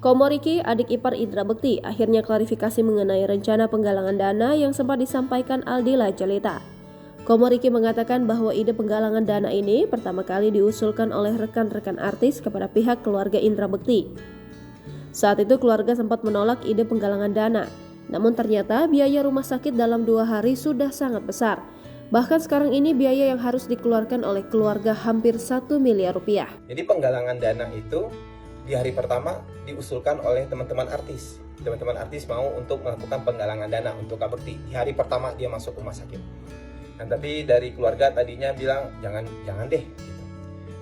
Komoriki, adik ipar Indra Bekti, akhirnya klarifikasi mengenai rencana penggalangan dana yang sempat disampaikan Aldila Jelita. Komoriki mengatakan bahwa ide penggalangan dana ini pertama kali diusulkan oleh rekan-rekan artis kepada pihak keluarga Indra Bekti. Saat itu keluarga sempat menolak ide penggalangan dana, namun ternyata biaya rumah sakit dalam 2 hari sudah sangat besar. Bahkan sekarang ini biaya yang harus dikeluarkan oleh keluarga hampir 1 miliar rupiah. Jadi penggalangan dana itu di hari pertama diusulkan oleh teman-teman artis. Teman-teman artis mau untuk melakukan penggalangan dana untuk Kak Bekti. Di hari pertama dia masuk rumah sakit. Nah, tapi dari keluarga tadinya bilang jangan deh gitu.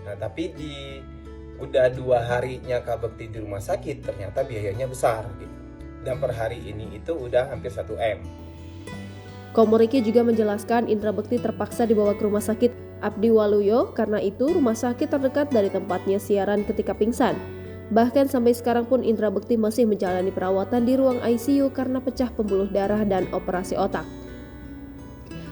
Nah, tapi udah 2 harinya Kak Bekti di rumah sakit, ternyata biayanya besar gitu. Dan per hari ini itu udah hampir 1 M. Komoriki juga menjelaskan Indra Bekti terpaksa dibawa ke rumah sakit Abdi Waluyo karena itu rumah sakit terdekat dari tempatnya siaran ketika pingsan. Bahkan sampai sekarang pun Indra Bekti masih menjalani perawatan di ruang ICU karena pecah pembuluh darah dan operasi otak.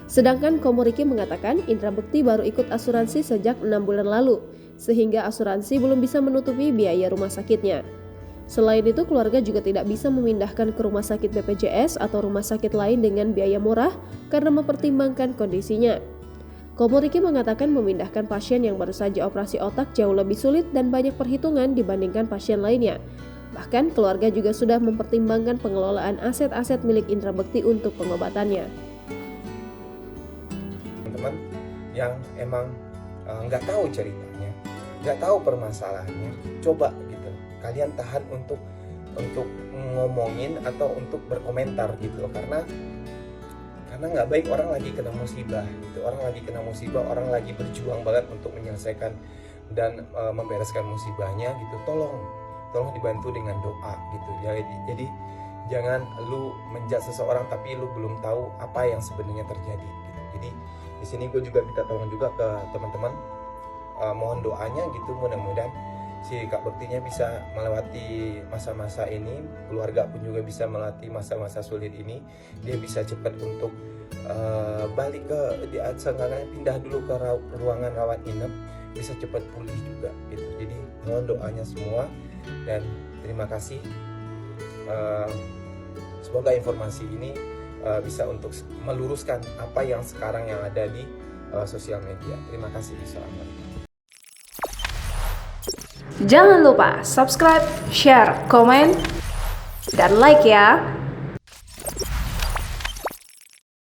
Sedangkan Komoriki mengatakan Indra Bekti baru ikut asuransi sejak 6 bulan lalu, sehingga asuransi belum bisa menutupi biaya rumah sakitnya. Selain itu, keluarga juga tidak bisa memindahkan ke rumah sakit BPJS atau rumah sakit lain dengan biaya murah karena mempertimbangkan kondisinya. Komoriki mengatakan memindahkan pasien yang baru saja operasi otak jauh lebih sulit dan banyak perhitungan dibandingkan pasien lainnya. Bahkan keluarga juga sudah mempertimbangkan pengelolaan aset-aset milik Indra Bekti untuk pengobatannya. Teman-teman yang emang nggak tahu ceritanya, nggak tahu permasalahannya, coba gitu kalian tahan untuk ngomongin atau untuk berkomentar gitu, karena nggak baik. Orang lagi kena musibah gitu, orang lagi berjuang banget untuk menyelesaikan dan membereskan musibahnya gitu. Tolong dibantu dengan doa gitu. Jadi jangan lu menjudge seseorang tapi lu belum tahu apa yang sebenarnya terjadi gitu. Jadi di sini gue juga minta tolong juga ke teman-teman, mohon doanya gitu, mudah-mudahan si Kak Bektinya bisa melewati masa-masa ini, keluarga pun juga bisa melewati masa-masa sulit ini. Dia bisa cepat untuk balik ke seenggaknya pindah dulu ke ruangan rawat inap, bisa cepat pulih juga gitu. Jadi mohon doanya semua dan terima kasih. Semoga informasi ini bisa untuk meluruskan apa yang sekarang yang ada di sosial media. Terima kasih. Assalamualaikum. Jangan lupa subscribe, share, komen, dan like ya.